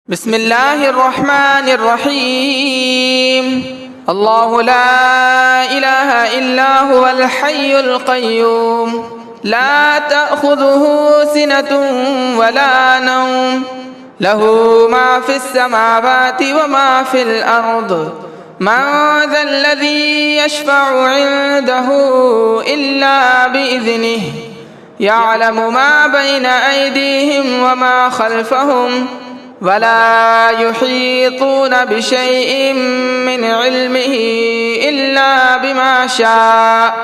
بسم الله الرحمن الرحيم الله لا إله إلا هو الحي القيوم لا تأخذه سنة ولا نوم له ما في السماوات وما في الأرض من ذا الذي يشفع عنده إلا بإذنه يعلم ما بين أيديهم وما خلفهم ولا يحيطون بشيء من علمه إلا بما شاء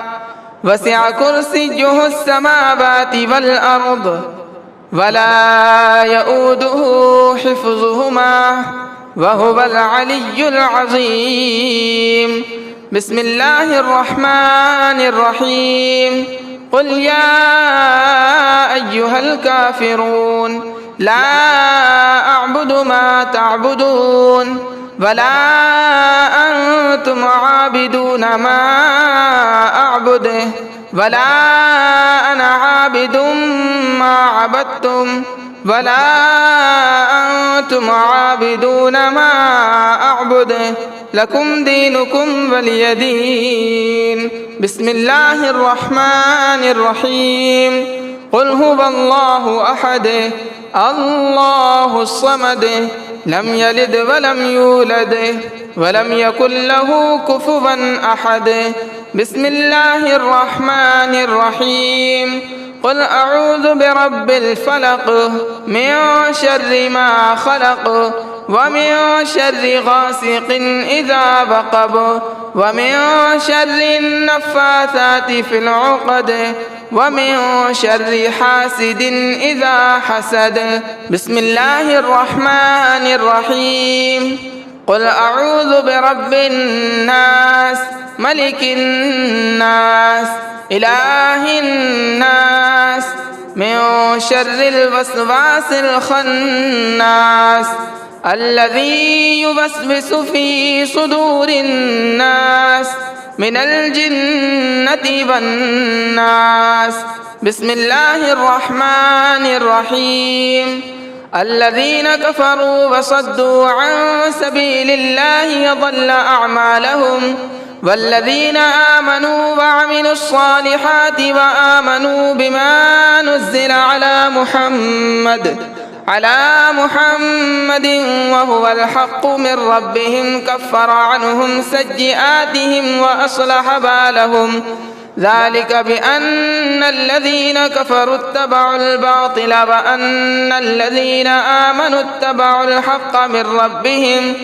وسع كرسيه السماوات والأرض ولا يؤوده حفظهما وهو العلي العظيم بسم الله الرحمن الرحيم قل يا أيها الكافرون لا أعبد ما تعبدون ولا أنتم عابدون ما أعبده ولا أنا عابد ما عبدتم ولا أنتم عابدون ما أعبده لكم دينكم ولي دين بسم الله الرحمن الرحيم قل هو الله أحد الله الصمد لم يلد ولم يولد ولم يكن له كفوا أحد بسم الله الرحمن الرحيم قل أعوذ برب الفلق من شر ما خلق ومن شر غاسق إذا وقب ومن شر النفاثات في العقد ومن شر حاسد إذا حسد بسم الله الرحمن الرحيم قل أعوذ برب الناس ملك الناس إله الناس من شر الوسواس الخناس الذي يوسوس في صدور الناس من الجنة والناس بسم الله الرحمن الرحيم الذين كفروا وصدوا عن سبيل الله ضل أعمالهم والذين آمنوا وعملوا الصالحات وآمنوا بما نزل على محمد وهو الحق من ربهم كفر عنهم سيئاتهم وأصلح بالهم ذلك بأن الذين كفروا اتبعوا الباطل وأن الذين آمنوا اتبعوا الحق من ربهم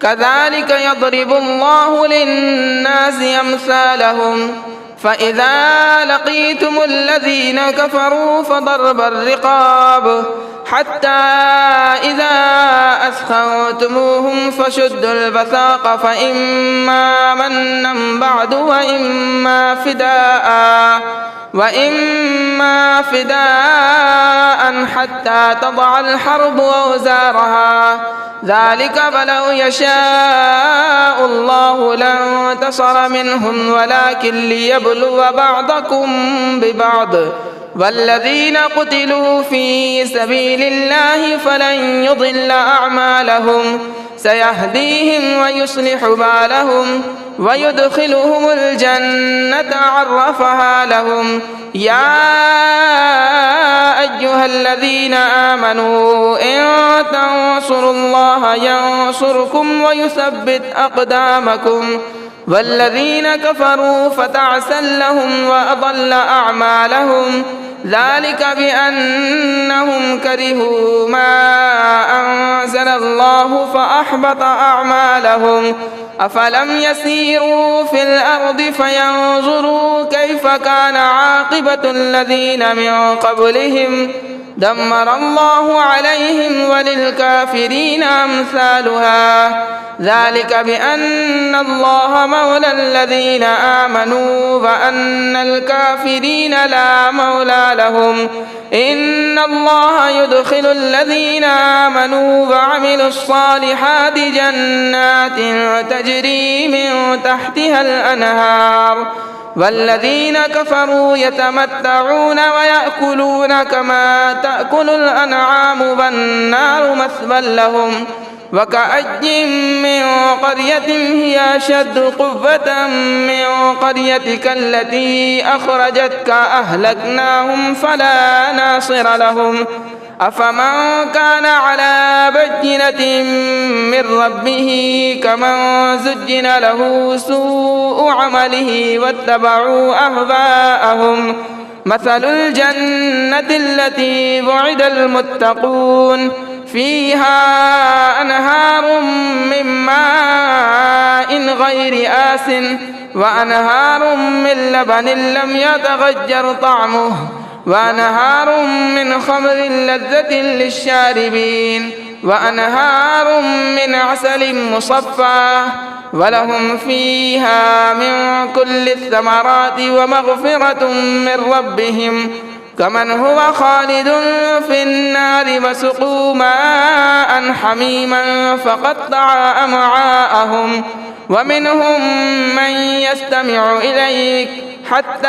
كذلك يضرب الله للناس أمثالهم فإذا لقيتم الذين كفروا فضرب الرقاب حتى إذا أثخنتموهم فشدوا الوثاق فإما منا بعد وإما فداء حتى تضع الحرب أوزارها ذلك فلو يشاء الله لانتصر منهم ولكن ليبلو بعضكم ببعض والذين قتلوا في سبيل الله فلن يضل أعمالهم سيهديهم ويصلح بالهم ويدخلهم الجنة عرفها لهم يا أيها الذين آمنوا إن تنصروا الله ينصركم ويثبت أقدامكم والذين كفروا فتعسا لهم وأضل أعمالهم ذلك بأنهم كرهوا ما أنزل الله فأحبط أعمالهم أفلم يسيروا في الأرض فينظروا كيف كان عاقبة الذين من قبلهم دمر الله عليهم وللكافرين أمثالها ذلك بأن الله مولى الذين آمنوا وأن الكافرين لا مولى لهم إن الله يدخل الذين آمنوا وعملوا الصالحات جنات تجري من تحتها الأنهار والذين كفروا يتمتعون ويأكلون كما تأكل الأنعام والنار مثوى لهم وكأي من قرية هي أشد قوة من قريتك التي أخرجتك أهلكناهم فلا ناصر لهم أفمن كان على بينة من ربه كمن زجن له سوء عمله واتبعوا أهواءهم مثل الجنة التي وعد المتقون فيها أنهار من ماء غير آسن وأنهار من لبن لم يتغير طعمه وأنهار من خمر لذة للشاربين وأنهار من عسل مصفى ولهم فيها من كل الثمرات ومغفرة من ربهم كمن هو خالد في النار وسقوا ماء حميما فقطع أمعاءهم ومنهم من يستمع إليك حتى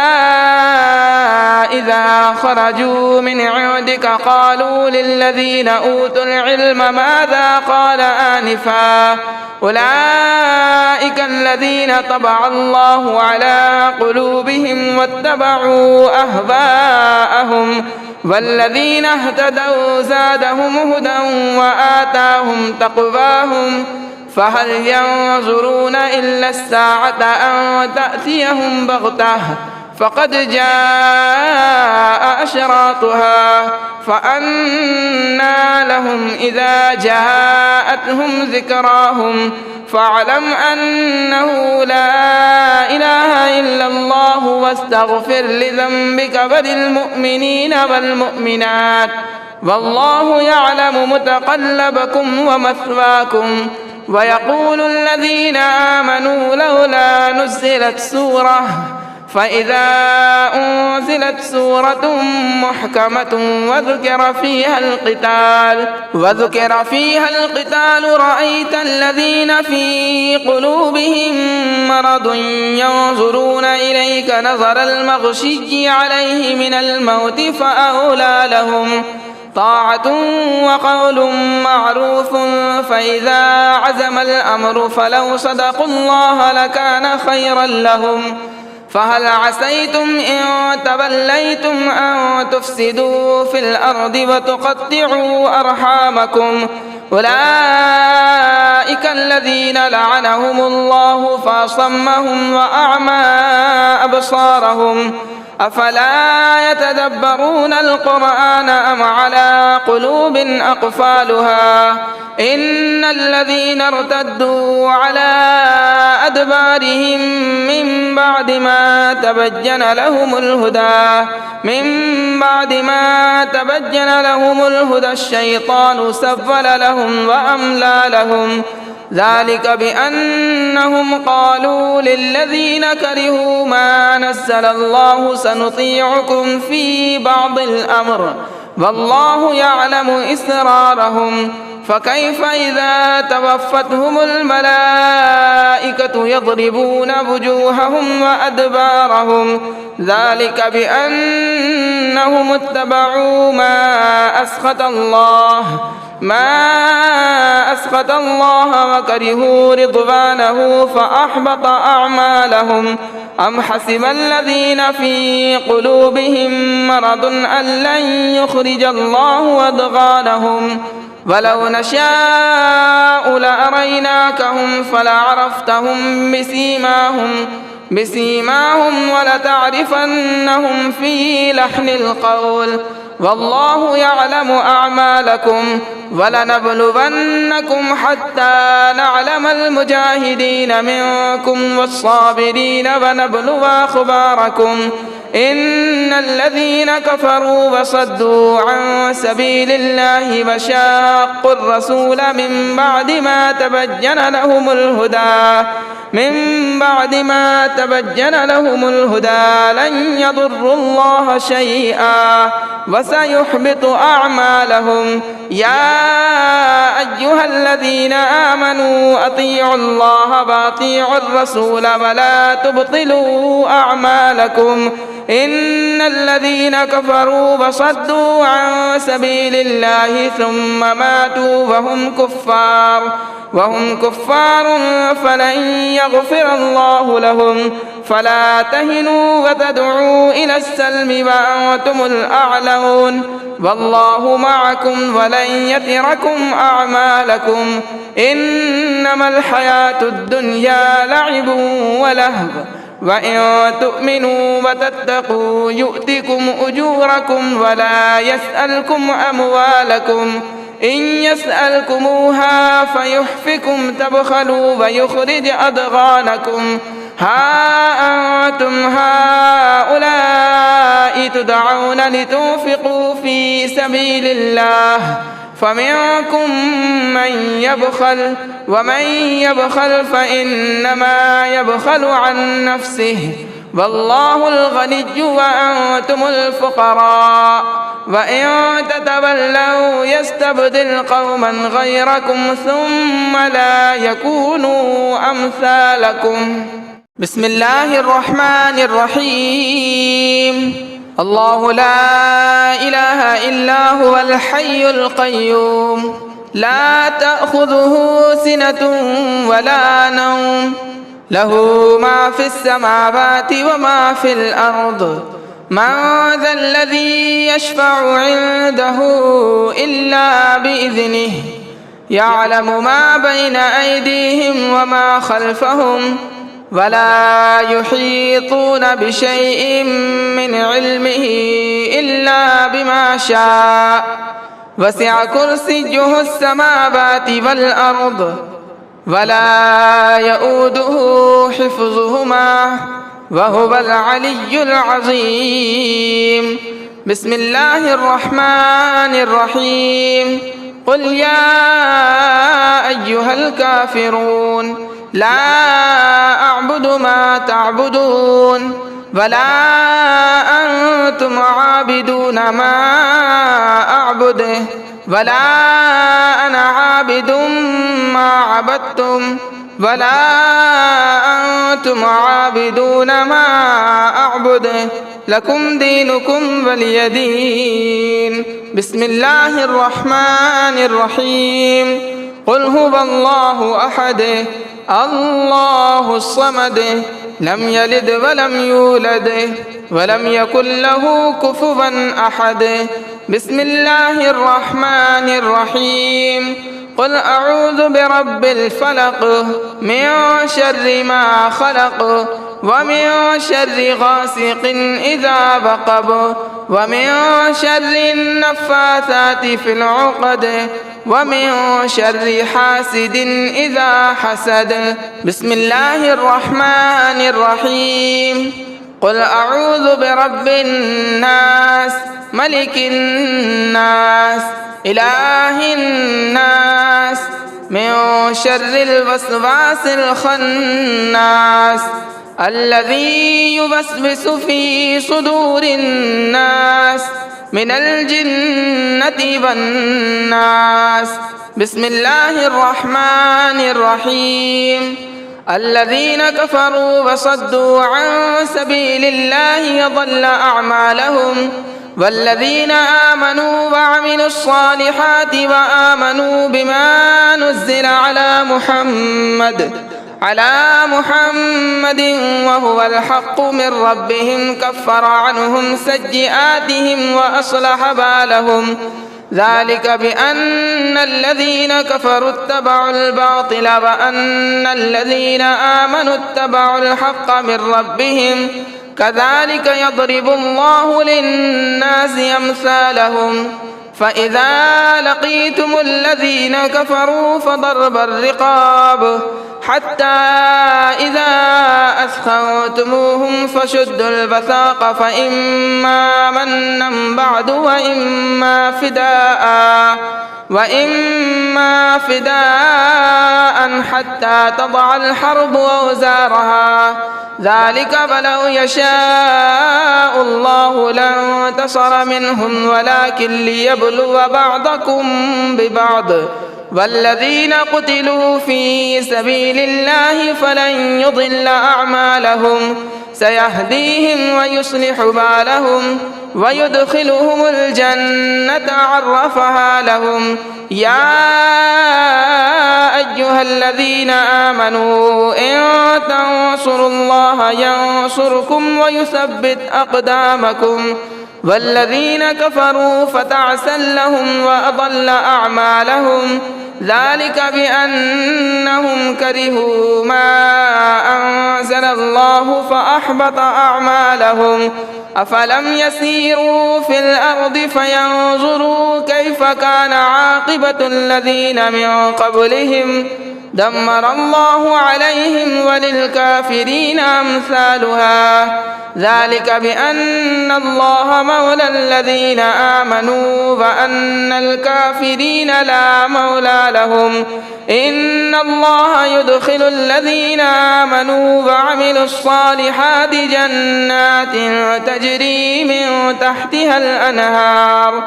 إذا خرجوا من عندك قالوا للذين أوتوا العلم ماذا قال آنفا أولئك الذين طبع الله على قلوبهم واتبعوا أهواءهم والذين اهتدوا زادهم هدى وآتاهم تقواهم فهل ينظرون إلا الساعة أن تأتيهم بغتة فقد جاء أشراطها فأنى لهم إذا جاءتهم ذكراهم فاعلم أنه لا إله إلا الله واستغفر لذنبك وللمؤمنين والمؤمنات والله يعلم متقلبكم ومثواكم ويقول الذين آمنوا لولا نزلت سورة فإذا أنزلت سورة محكمة وذكر فيها القتال رأيت الذين في قلوبهم مرض ينظرون إليك نظر المغشي عليه من الموت فأولى لهم طاعة وقول معروف فإذا عزم الأمر فلو صدقوا الله لكان خيرا لهم فهل عسيتم إن توليتم أن تفسدوا في الأرض وتقطعوا أرحامكم أولئك الذين لعنهم الله فأصمهم وأعمى أبصارهم أفلا يتدبرون القرآن أم على قلوب أقفالها إن الذين ارتدوا على أدبارهم من بعد ما تبين لهم الهدى الشيطان سول لهم وأملى لهم ذلك بأنهم قالوا للذين كرهوا ما نزل الله سنطيعكم في بعض الأمر والله يعلم إسرارهم فكيف إذا توفتهم الملائكة يضربون وجوههم وأدبارهم ذلك بأنهم اتبعوا ما أسخط الله وكرهوا رضوانه فأحبط أعمالهم أم حسب الذين في قلوبهم مرض أن لن يخرج الله أضغانهم ولو نشاء لأريناكهم فلعرفتهم بسيماهم ولتعرفنهم في لحن القول والله يعلم أعمالكم ولنبلونكم حتى نعلم المجاهدين منكم والصابرين ونبلو أخباركم إن الذين كفروا وصدوا عن سبيل الله وشاقوا الرسول من بعد ما تبين لهم الهدى لن يضروا الله شيئا وسيحبط أعمالهم. يا أيها الذين آمنوا أطيعوا الله وأطيعوا الرسول ولا تبطلوا أعمالكم إن الذين كفروا وصدوا عن سبيل الله ثم ماتوا وهم كفار فلن يغفر الله لهم. فلا تهنوا وتدعوا إلى السلم وأنتم الأعلون والله معكم ولن يتركم أعمالكم. إنما الحياة الدنيا لعب ولهو وإن تؤمنوا وتتقوا يؤتكم أجوركم ولا يسألكم أموالكم. إن يسألكموها فيحفكم تبخلوا ويخرج أضغانكم. ها أنتم هؤلاء تدعون لتنفقوا في سبيل الله فمنكم من يبخل ومن يبخل فإنما يبخل عن نفسه والله الغني وأنتم الفقراء وإن تتولوا يستبدل قوما غيركم ثم لا يكونوا أمثالكم. بسم الله الرحمن الرحيم. الله لا إله إلا هو الحي القيوم لا تأخذه سنة ولا نوم له ما في السماوات وما في الأرض. من ذا الذي يشفع عنده إلا بإذنه يعلم ما بين أيديهم وما خلفهم ولا يحيطون بشيء من علمه إلا بما شاء وسع كرسيه السماوات والأرض ولا يؤوده حفظهما وهو العلي العظيم. بسم الله الرحمن الرحيم. قل يا أيها الكافرون لا أعبد ما تعبدون ولا أنتم عابدون ما أعبد ولا أنا عابد ما عبدتم ولا أنتم عابدون ما أعبد لكم دينكم ولي دين. بسم الله الرحمن الرحيم. قل هو الله أحد الله الصمد لم يلد ولم يولد ولم يكن له كفوا أحد. بسم الله الرحمن الرحيم. قل أعوذ برب الفلق من شر ما خلق ومن شر غاسق إذا وقب ومن شر النفاثات في العقد ومن شر حاسد إذا حسد. بسم الله الرحمن الرحيم. قل أعوذ برب الناس ملك الناس إله الناس من شر الوسواس الخناس الذي يوسوس في صدور الناس من الجنة والناس. بسم الله الرحمن الرحيم. الذين كفروا وصدوا عن سبيل الله يضل أعمالهم والذين آمنوا وعملوا الصالحات وآمنوا بما نزل على محمد وهو الحق من ربهم كفر عنهم سيئاتهم وأصلح بالهم. ذلك بأن الذين كفروا اتبعوا الباطل وأن الذين آمنوا اتبعوا الحق من ربهم كذلك يضرب الله للناس أمثالهم. فإذا لقيتم الذين كفروا فضرب الرقاب حتى إذا أثخنتموهم فشدوا الوثاق فإما منا بعد وإما فداء حتى تضع الحرب أوزارها ذلك فلو يشاء الله لانتصر منهم ولكن ليبلو بعضكم ببعض والذين قتلوا في سبيل الله فلن يضل أعمالهم سيهديهم ويصلح بالهم ويدخلهم الجنة عرفها لهم يا أيها الذين آمنوا إن تنصروا الله ينصركم ويثبت أقدامكم والذين كفروا فتعسا لهم وأضل أعمالهم ذلك بأنهم كرهوا ما أنزل الله فأحبط أعمالهم أفلم يسيروا في الأرض فينظروا كيف كان عاقبة الذين من قبلهم دمر الله عليهم وللكافرين أمثالها ذلك بأن الله مولى الذين آمنوا وأن الكافرين لا مولى لهم إن الله يدخل الذين آمنوا وعملوا الصالحات جنات تجري من تحتها الأنهار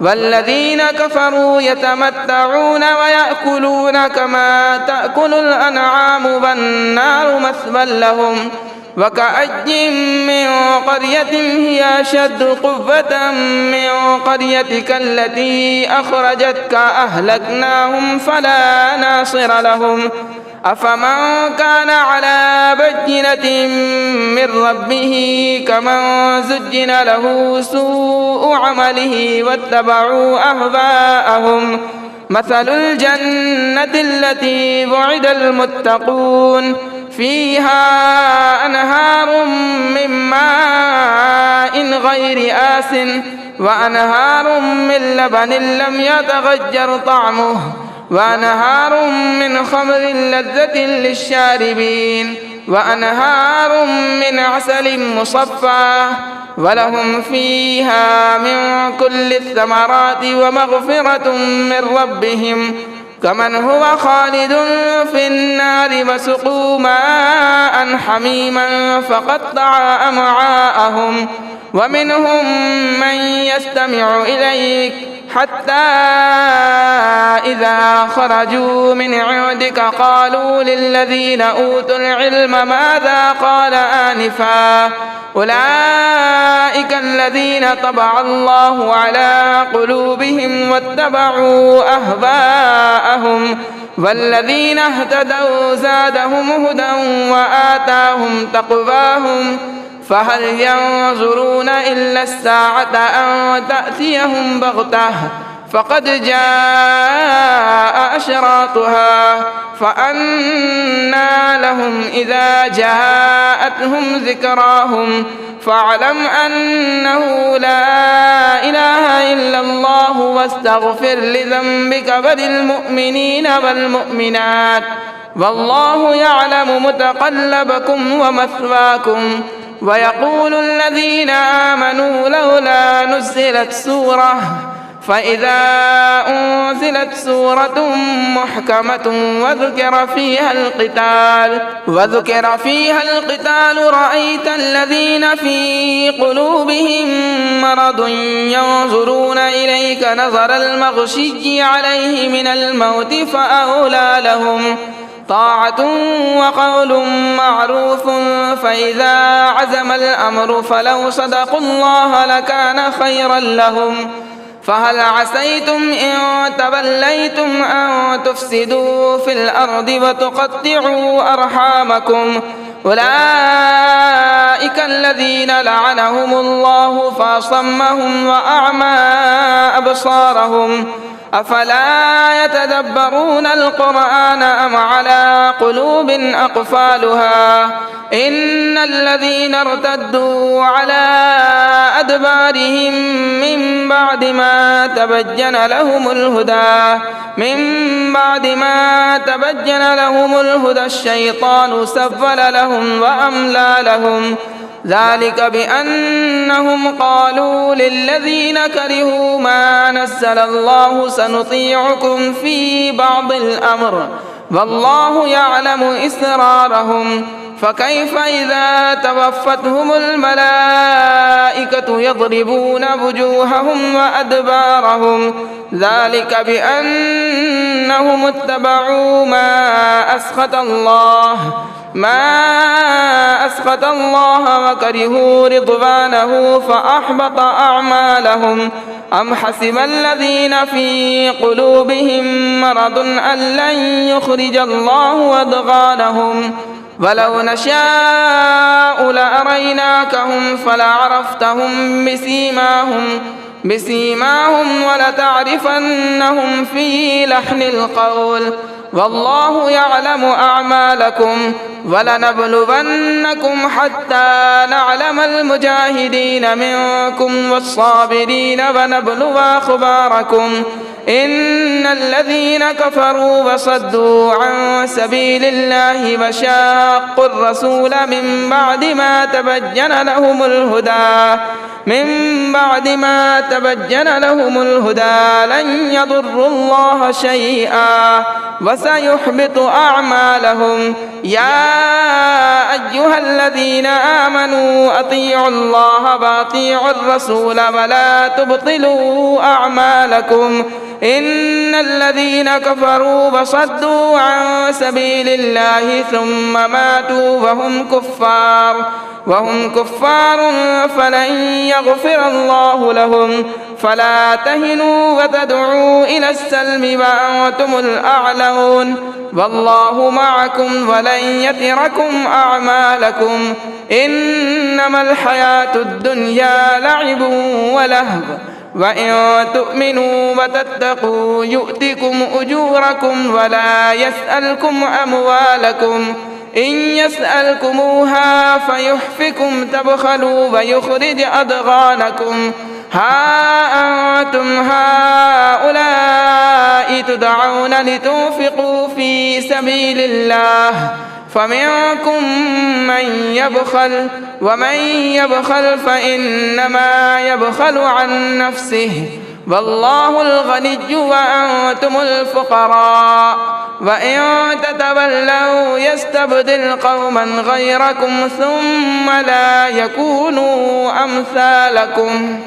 والذين كفروا يتمتعون ويأكلون كما تأكل الأنعام والنار مثوى لهم وكأي من قرية هي أشد قوة من قريتك التي أخرجتك أهلكناهم فلا ناصر لهم أفمن كان على بينة من ربه كمن زجن له سوء عمله واتبعوا أهواءهم مثل الجنة التي وعد المتقون فيها أنهار من ماء غير آسن وأنهار من لبن لم يتغير طعمه وأنهار من خمر لذة للشاربين وأنهار من عسل مصفى ولهم فيها من كل الثمرات ومغفرة من ربهم كمن هو خالد في النار وسقوا ماء حميما فقطع أمعاءهم ومنهم من يستمع إليك حتى إذا خرجوا من عندك قالوا للذين أوتوا العلم ماذا قال آنفا أولئك الذين طبع الله على قلوبهم واتبعوا أهواءهم والذين اهتدوا زادهم هدى وآتاهم تقواهم فهل ينظرون إلا الساعة أن تأتيهم بغتة فقد جاء أشراطها فأنى لهم إذا جاءتهم ذكراهم فاعلم أنه لا إله إلا الله واستغفر لذنبك وللمؤمنين والمؤمنات والله يعلم متقلبكم ومثواكم ويقول الذين آمنوا لولا نزلت سورة فإذا أنزلت سورة محكمة وذكر فيها القتال رأيت الذين في قلوبهم مرض ينظرون إليك نظر المغشي عليه من الموت فأولى لهم طاعة وقول معروف فإذا عزم الأمر فلو صدقوا الله لكان خيرا لهم فهل عسيتم إن توليتم أن تفسدوا في الأرض وتقطعوا أرحامكم أولئك الذين لعنهم الله فأصمهم وأعمى أبصارهم أفلا يتدبرون القرآن أم على قلوب أقفالها إن الذين ارتدوا على أدبارهم من بعد ما تبين لهم الهدى الشيطان سول لهم وأملى لهم ذلك بأنهم قالوا للذين كرهوا ما نزل الله سنطيعكم في بعض الأمر والله يعلم إسرارهم فكيف إذا توفتهم الملائكة يضربون وجوههم وأدبارهم ذلك بأنهم اتبعوا ما أسخط الله وكرهوا رضوانه فأحبط أعمالهم. أم حسب الذين في قلوبهم مرض أن لن يخرج الله أضغانهم ولو نشاء لأريناكهم فلعرفتهم بسيماهم ولتعرفنهم في لحن القول والله يعلم أعمالكم ولنبلونكم حتى نعلم المجاهدين منكم والصابرين ونبلو أخباركم. إن الذين كفروا وصدوا عن سبيل الله وشاقوا الرسول من بعد ما تبين لهم الهدى لن يضروا الله شيئا وسيحبط أعمالهم. يا أيها الذين آمنوا أطيعوا الله وأطيعوا الرسول ولا تبطلوا أعمالكم. إن الذين كفروا وصدوا عن سبيل الله ثم ماتوا وهم كفار فلن يغفر الله لهم. فلا تهنوا وتدعوا إلى السلم وأنتم الأعلون والله معكم ولن يتركم أعمالكم. إنما الحياة الدنيا لعب ولهو وإن تؤمنوا وتتقوا يؤتكم أجوركم ولا يسألكم أموالكم. إن يسألكموها فيحفكم تبخلوا ويخرج أضغانكم. ها أنتم هؤلاء تدعون لتنفقوا في سبيل الله فمنكم من يبخل ومن يبخل فإنما يبخل عن نفسه والله الغني وأنتم الفقراء. وإن تتولوا يستبدل قوما غيركم ثم لا يكونوا أمثالكم.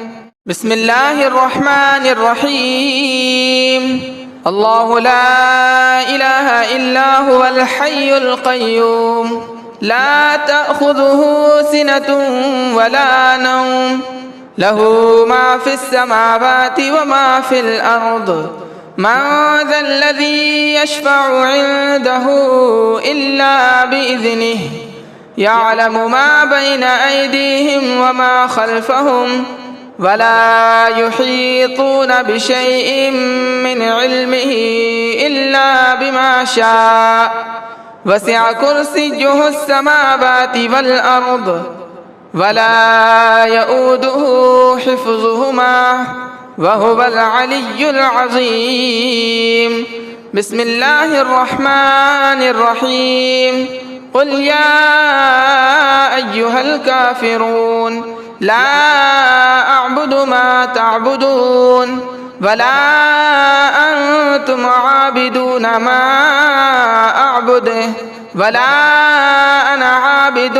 بسم الله الرحمن الرحيم. الله لا إله إلا هو الحي القيوم لا تأخذه سنة ولا نوم له ما في السماوات وما في الأرض. من ذا الذي يشفع عنده إلا بإذنه يعلم ما بين أيديهم وما خلفهم ولا يحيطون بشيء من علمه إلا بما شاء وسع كرسيه السماوات والأرض ولا يؤوده حفظهما وهو العلي العظيم. بسم الله الرحمن الرحيم. قل يا أيها الكافرون لا أعبد ما تعبدون ولا أنتم عابدون ما أعبده ولا أنا عابد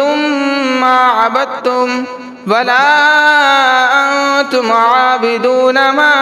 ما عبدتم ولا أنتم عابدون ما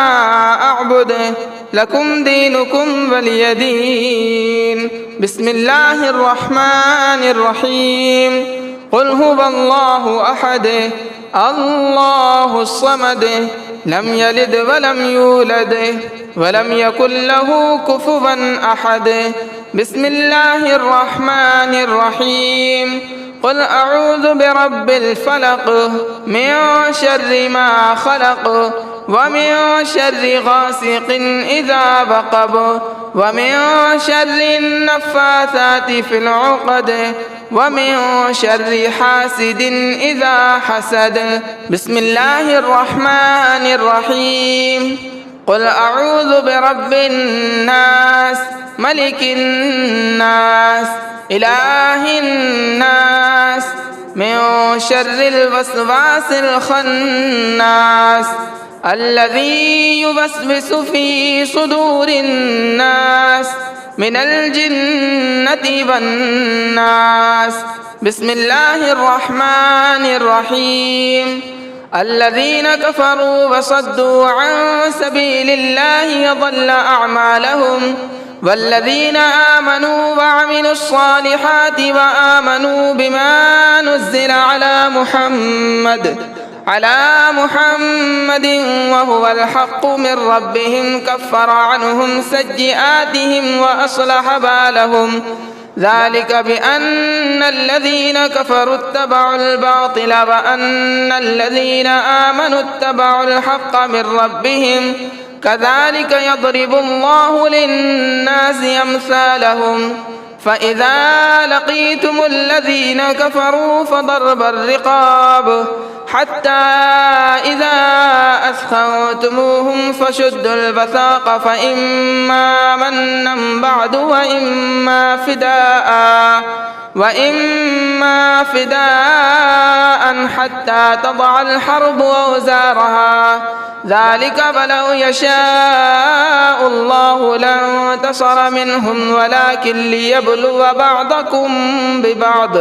أعبده لكم دينكم ولي دين. بسم الله الرحمن الرحيم. قل هو الله أحد الله الصمد لم يلد ولم يولد ولم يكن له كفوا أحد. بسم الله الرحمن الرحيم. قل أعوذ برب الفلق من شر ما خلق ومن شر غاسق إذا وقب ومن شر النفاثات في العقد ومن شر حاسد إذا حسد. بسم الله الرحمن الرحيم. قل أعوذ برب الناس ملك الناس إله الناس من شر الوسواس الخناس الذي يوسوس في صدور الناس من الجنة والناس. بسم الله الرحمن الرحيم الذين كفروا وصدوا عن سبيل الله ضل أعمالهم والذين آمنوا وعملوا الصالحات وآمنوا بما نزل على محمد وهو الحق من ربهم كفر عنهم سيئاتهم وأصلح بالهم ذلك بأن الذين كفروا اتبعوا الباطل وأن الذين آمنوا اتبعوا الحق من ربهم كذلك يضرب الله للناس أمثالهم فإذا لقيتم الذين كفروا فضرب الرقاب حتى إذا أثخنتموهم فشدوا الوثاق فإما منا بعد وإما فداء حتى تضع الحرب أوزارها ذلك فلو يشاء الله لانتصر منهم ولكن ليبلو بعضكم ببعض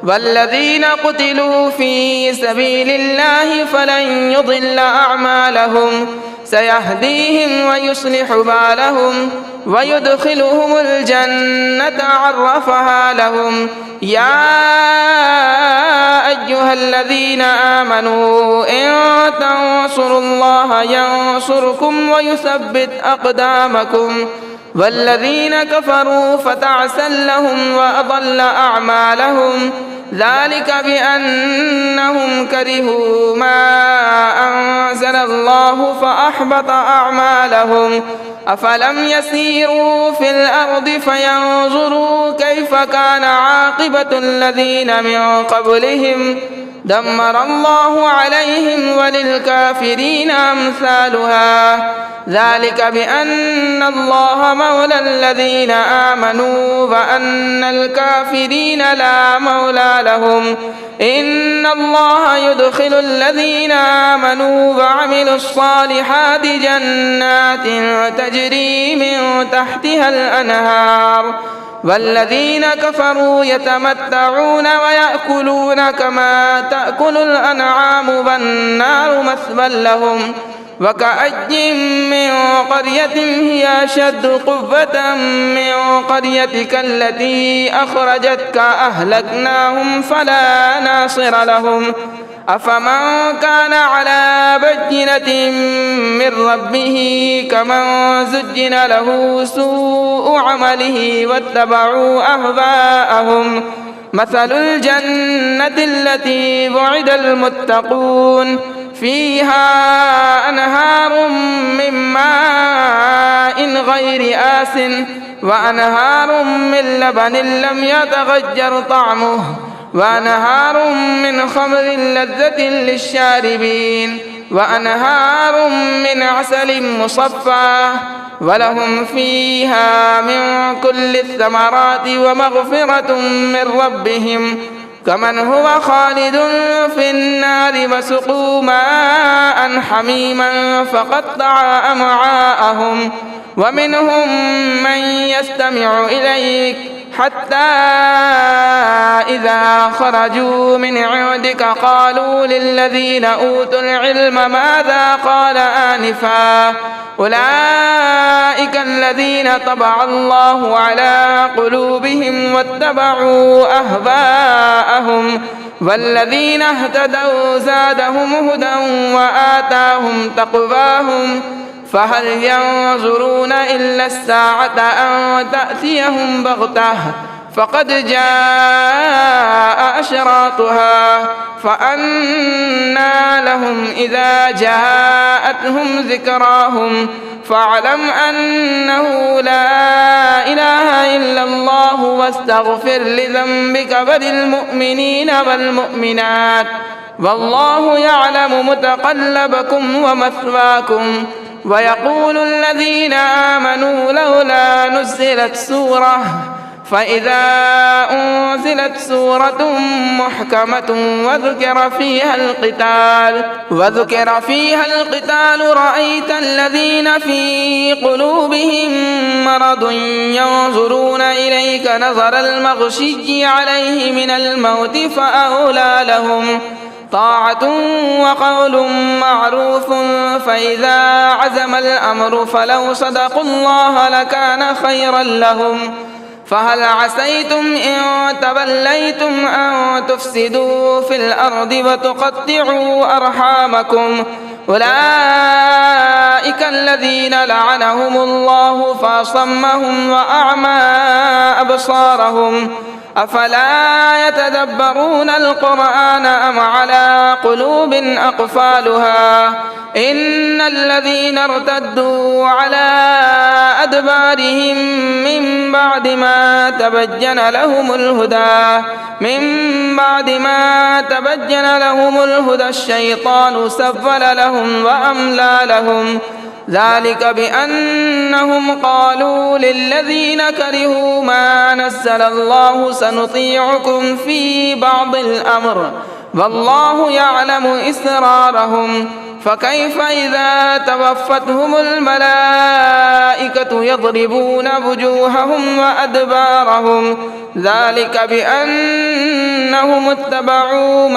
والذين قتلوا في سبيل الله فلن يضل أعمالهم سيهديهم ويصلح بالهم ويدخلهم الجنة عرفها لهم يا أيها الذين آمنوا إن تنصروا الله ينصركم ويثبت أقدامكم والذين كفروا فتعسا لهم وأضل أعمالهم ذلك بأنهم كرهوا ما أنزل الله فأحبط أعمالهم أفلم يسيروا في الأرض فينظروا كيف كان عاقبة الذين من قبلهم دمر الله عليهم وللكافرين أمثالها ذلك بأن الله مولى الذين آمنوا وأن الكافرين لا مولى لهم إن الله يدخل الذين آمنوا وعملوا الصالحات جنات تجري من تحتها الأنهار والذين كفروا يتمتعون ويأكلون كما تأكل الأنعام والنار مثوى لهم وكأي من قرية هي أشد قوة من قريتك التي أخرجتك أهلكناهم فلا ناصر لهم أفمن كان على بينة من ربه كمن زجن له سوء عمله واتبعوا أهواءهم مثل الجنة التي وعد المتقون فيها أنهار من ماء غير آسن وأنهار من لبن لم يتغير طعمه وأنهار من خمر لذة للشاربين وأنهار من عسل مصفى ولهم فيها من كل الثمرات ومغفرة من ربهم كمن هو خالد في النار وسقوا ماء حميما فقطع أمعاءهم ومنهم من يستمع إليك حتى إذا خرجوا من عندك قالوا للذين أوتوا العلم ماذا قال آنفا أولئك الذين طبع الله على قلوبهم واتبعوا أهواءهم والذين اهتدوا زادهم هدى وآتاهم تقواهم فهل ينظرون إلا الساعة أن تأتيهم بغتة فقد جاء أشراطها فأنى لهم إذا جاءتهم ذكراهم فاعلم أنه لا إله إلا الله واستغفر لذنبك وللمؤمنين والمؤمنات والله يعلم متقلبكم ومثواكم ويقول الذين آمنوا لولا نزلت سورة فإذا أنزلت سورة محكمة وذكر فيها القتال رأيت الذين في قلوبهم مرض ينظرون إليك نظر المغشي عليه من الموت فأولى لهم طاعة وقول معروف فإذا عزم الأمر فلو صدقوا الله لكان خيرا لهم فهل عسيتم إن توليتم أن تفسدوا في الأرض وتقطعوا أرحامكم أولئك الذين لعنهم الله فأصمهم وأعمى أبصارهم أفلا يتدبرون القرآن أم على قلوب أقفالها إن الذين ارتدوا على أدبارهم من بعد ما تبين لهم الهدى الشيطان سول لهم وأملى لهم ذلك بأنهم قالوا للذين كرهوا ما نزل الله سنطيعكم في بعض الأمر والله يعلم إسرارهم فكيف إذا توفتهم الملائكة يضربون وجوههم وأدبارهم ذلك بأنهم اتبعوا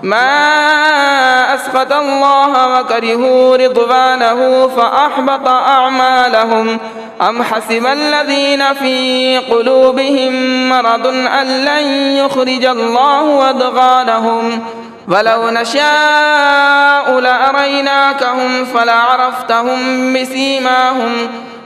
ما أسخط الله وكرهوا رضوانه فأحبط أعمالهم أم حسب الذين في قلوبهم مرض أن لن يخرج الله أضغانهم ولو نشاء لأريناكهم فلعرفتهم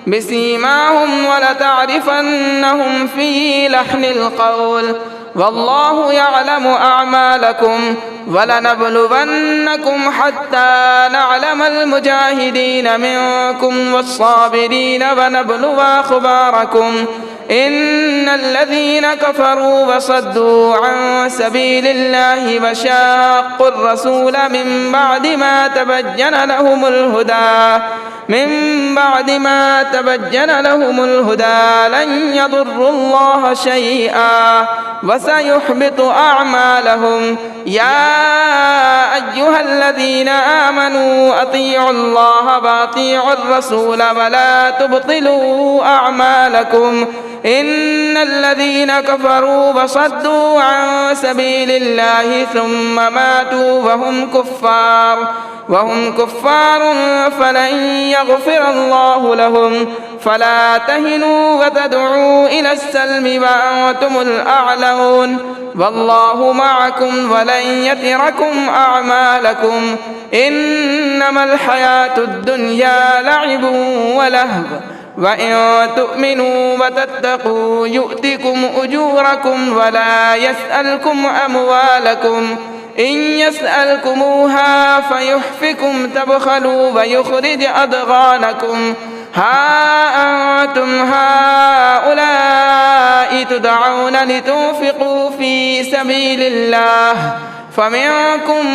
بسيماهم ولتعرفنهم في لحن القول والله يعلم أعمالكم ولنبلونكم حتى نعلم المجاهدين منكم والصابرين ونبلو أخباركم إن الذين كفروا وصدوا عن سبيل الله وشاقوا الرسول من بعد ما تبين لهم الهدى لن يضروا الله شيئا وسيحبط أعمالهم يا أيها الذين آمنوا أطيعوا الله وأطيعوا الرسول ولا تبطلوا أعمالكم إن الذين كفروا وصدوا عن سبيل الله ثم ماتوا وهم كفار فلن يغفر الله لهم فلا تهنوا وتدعوا إلى السلم وأنتم الأعلون والله معكم ولن يتركم أعمالكم إنما الحياة الدنيا لعب ولهو وإن تؤمنوا وتتقوا يؤتكم أجوركم ولا يسألكم أموالكم إن يسألكموها فيحفكم تبخلوا ويخرج أضغانكم ها أنتم هؤلاء تدعون لتنفقوا في سبيل الله فمنكم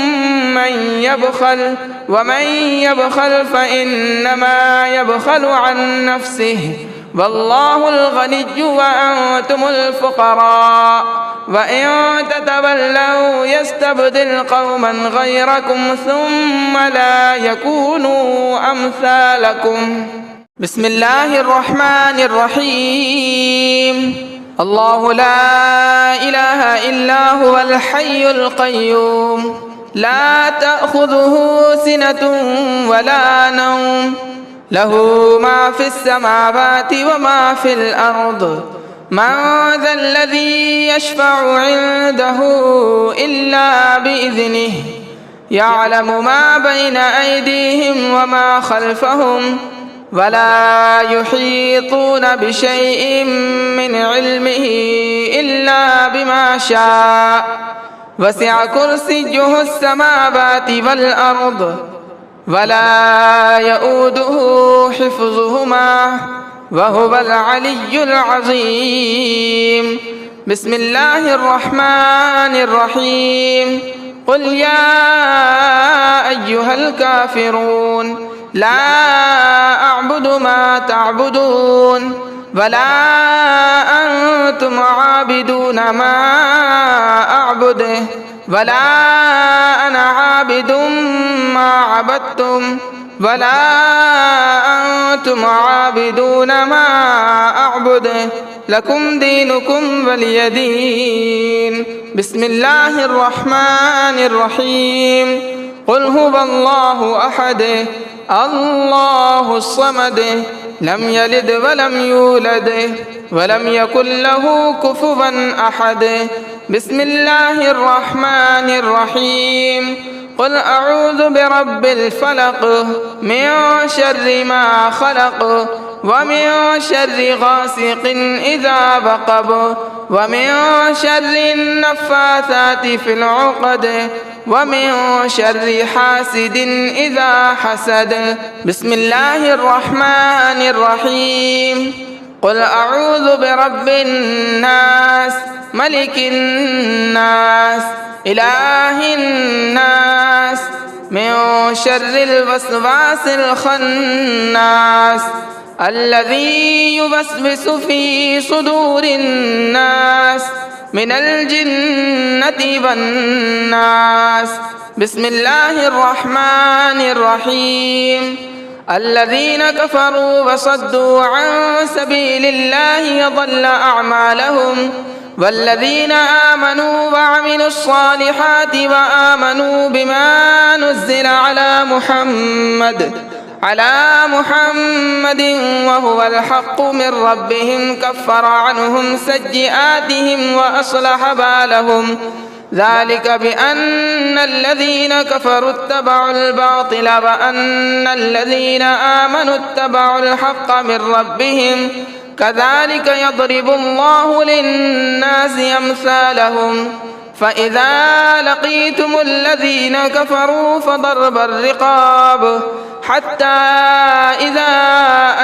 من يبخل ومن يبخل فإنما يبخل عن نفسه والله الغني وأنتم الفقراء وإن تتولوا يستبدل قوما غيركم ثم لا يكونوا أمثالكم بسم الله الرحمن الرحيم الله لا إله إلا هو الحي القيوم لا تأخذه سنة ولا نوم له ما في السماوات وما في الأرض من ذا الذي يشفع عنده إلا بإذنه يعلم ما بين أيديهم وما خلفهم ولا يحيطون بشيء من علمه إلا بما شاء وسع كرسيه السماوات والأرض ولا يؤوده حفظهما وهو العلي العظيم بسم الله الرحمن الرحيم قل يا أيها الكافرون لا أعبد ما تعبدون ولا أنتم عابدون ما أعبد ولا أنا عابد ما عبدتم ولا أنتم عابدون ما أعبد لكم دينكم ولي دين. بسم الله الرحمن الرحيم. قل هو الله أحد الله الصمد لم يلد ولم يولد ولم يكن له كفوا أحد. بسم الله الرحمن الرحيم. قل أعوذ برب الفلق من شر ما خلق ومن شر غاسق إذا وقب ومن شر النفاثات في العقد ومن شر حاسد إذا حسد. بسم الله الرحمن الرحيم. قل أعوذ برب الناس ملك الناس إله الناس من شر الوسواس الخناس الذي يوسوس في صدور الناس من الجنة والناس. بسم الله الرحمن الرحيم. الذين كفروا وصدوا عن سبيل الله ضل أعمالهم والذين آمنوا وعملوا الصالحات وآمنوا بما نزل على محمد وهو الحق من ربهم كفر عنهم سيئاتهم وأصلح بالهم. ذلك بأن الذين كفروا اتبعوا الباطل وأن الذين آمنوا اتبعوا الحق من ربهم كذلك يضرب الله للناس أمثالهم. فإذا لقيتم الذين كفروا فضرب الرقاب حتى إذا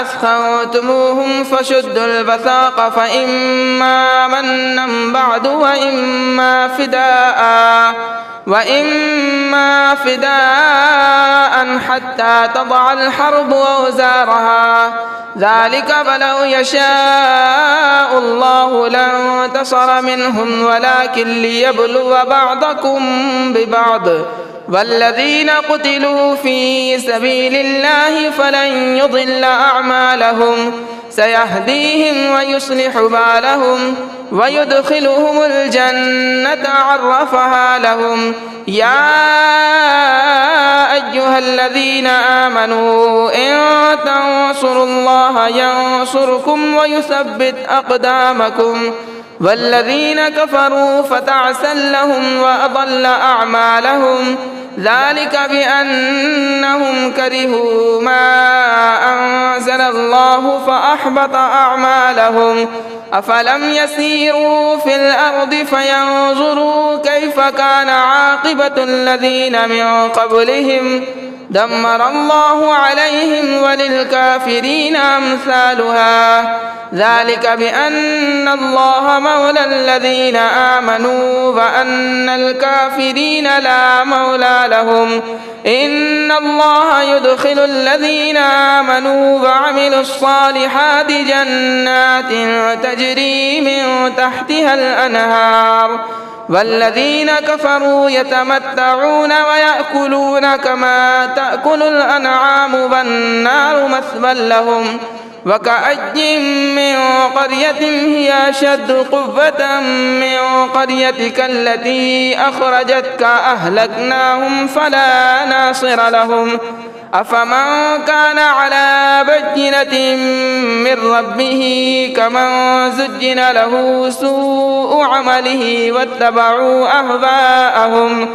أثخنتموهم فشدوا الوثاق فإما منا بعد وإما فداء حتى تضع الحرب أوزارها. ذلك ولو يشاء الله لانتصر منهم ولكن ليبلو بعضكم ببعض. والذين قتلوا في سبيل الله فلن يضل أعمالهم سيهديهم ويصلح بالهم ويدخلهم الجنة عرفها لهم. يا أيها الذين آمنوا إن تنصروا الله ينصركم ويثبت أقدامكم. والذين كفروا فتعسا لهم وأضل أعمالهم. ذلك بأنهم كرهوا ما أنزل الله فأحبط أعمالهم. أفلم يسيروا في الأرض فينظروا كيف كان عاقبة الذين من قبلهم دمر الله عليهم وللكافرين أمثالها. ذلك بأن الله مولى الذين آمنوا وأن الكافرين لا مولى لهم. إن الله يدخل الذين آمنوا وعملوا الصالحات جنات تجري من تحتها الأنهار والذين كفروا يتمتعون ويأكلون كما تأكل الأنعام والنار مثوى لهم. وكأي من قرية هي أشد قوة من قريتك التي أخرجتك أهلكناهم فلا ناصر لهم. أفمن كان على بينة من ربه كمن زجن له سوء عمله واتبعوا أهواءهم.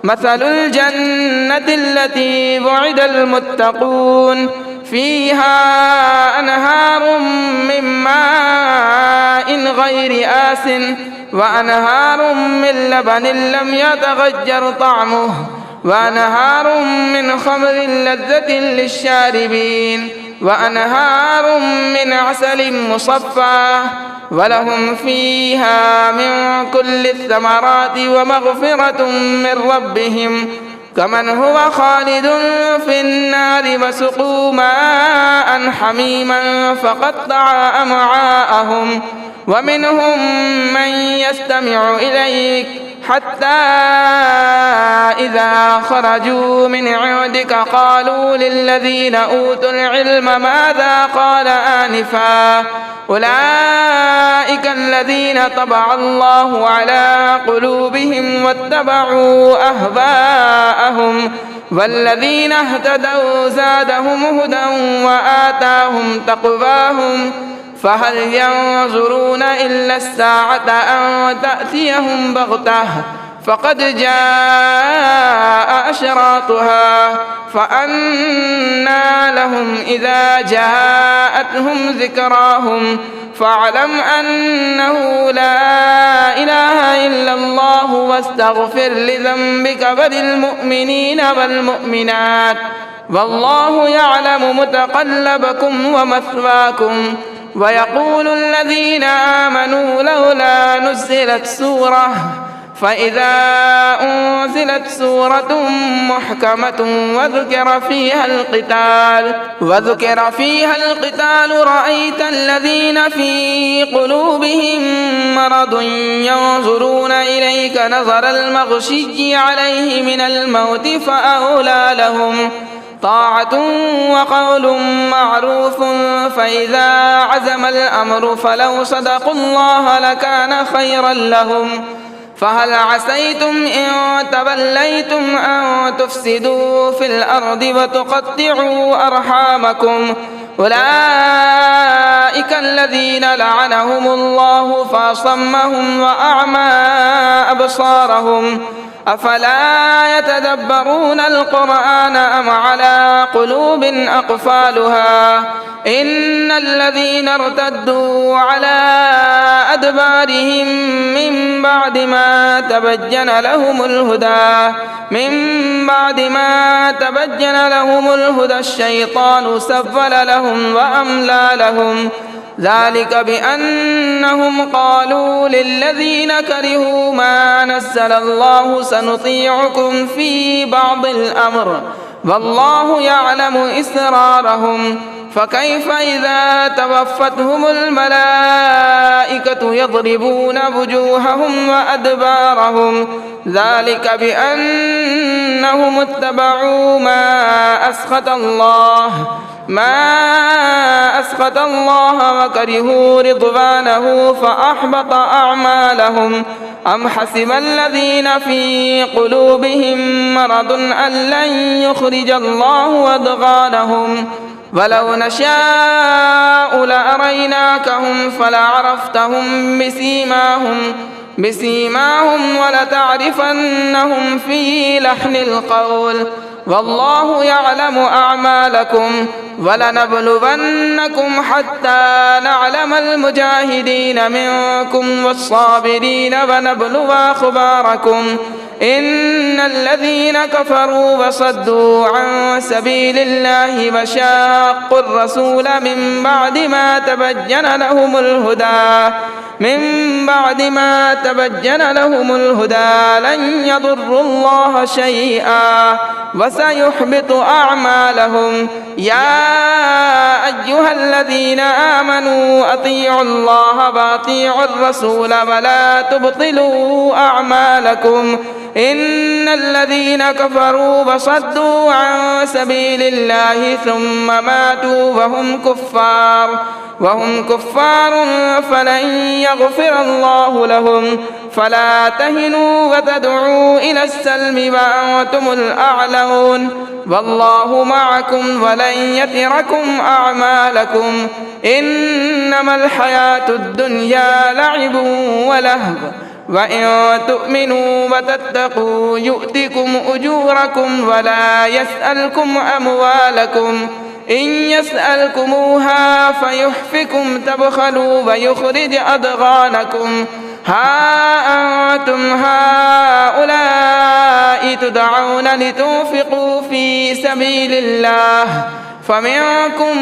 مثل الجنة التي وعد المتقون فيها أنهار من ماء غير آسن وأنهار من لبن لم يتغير طعمه وأنهار من خمر لذة للشاربين وأنهار من عسل مصفى ولهم فيها من كل الثمرات ومغفرة من ربهم كمن هو خالد في النار وسقوا ماء حميما فقطع أمعاءهم ومنهم من يستمع إليك حتى إذا خرجوا من عندك قالوا للذين أوتوا العلم ماذا قال آنفا أولئك الذين طبع الله على قلوبهم واتبعوا أهواءهم والذين اهتدوا زادهم هدى وآتاهم تقواهم فهل ينظرون إلا الساعة أن تأتيهم بغتة فقد جاء أشراطها فأنى لهم إذا جاءتهم ذكراهم فاعلم أنه لا إله إلا الله واستغفر لذنبك وللمؤمنين والمؤمنات والله يعلم متقلبكم ومثواكم ويقول الذين آمنوا لولا نزلت سورة فإذا أنزلت سورة محكمة وذكر فيها القتال رأيت الذين في قلوبهم مرض ينظرون إليك نظر المغشي عليه من الموت فأولى لهم طاعة وقول معروف فإذا عزم الأمر فلو صدقوا الله لكان خيرا لهم فهل عسيتم إن توليتم أن تفسدوا في الأرض وتقطعوا أرحامكم أولئك الذين لعنهم الله فأصمهم وأعمى أبصارهم أفلا يتدبرون القرآن أم على قلوب أقفالها إن الذين ارتدوا على أدبارهم من بعد ما تبين لهم الهدى الشيطان سول لهم وأملى لهم ذلك بأنهم قالوا للذين كرهوا ما نزل الله سنطيعكم في بعض الأمر والله يعلم إسرارهم فكيف إذا توفتهم الملائكة يضربون وجوههم وأدبارهم ذلك بأنهم اتبعوا ما أسخط الله وكرهوا رضوانه فأحبط أعمالهم أم حسب الذين في قلوبهم مرض أن لن يخرج الله أضغانهم ولو نشاء لأريناكهم فلعرفتهم بسيماهم ولتعرفنهم في لحن القول والله يعلم أعمالكم ولنبلونكم حتى نعلم المجاهدين منكم والصابرين ونبلو أخباركم إن الذين كفروا وصدوا عن سبيل الله وشاقوا الرسول من بعد ما تبين لهم الهدى لن يضروا الله شيئا وسيحبط أعمالهم يا أيها الذين آمنوا أطيعوا الله وأطيعوا الرسول ولا تبطلوا أعمالكم إن الذين كفروا وصدوا عن سبيل الله ثم ماتوا وهم كفار فلن يغفر الله لهم فلا تهنوا وتدعوا إلى السلم وأنتم الأعلون والله معكم ولن يتركم أعمالكم إنما الحياة الدنيا لعب ولهو وإن تؤمنوا وتتقوا يؤتكم أجوركم ولا يسألكم أموالكم إن يسألكموها فيحفكم تبخلوا ويخرج أضغانكم ها أنتم هؤلاء تدعون لتنفقوا في سبيل الله فمنكم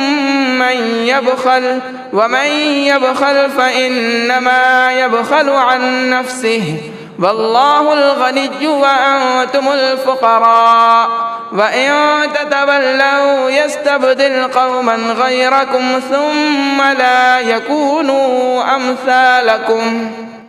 من يبخل ومن يبخل فإنما يبخل عن نفسه والله الغني وأنتم الفقراء وإن تتولوا يستبدل قوما غيركم ثم لا يكونوا أمثالكم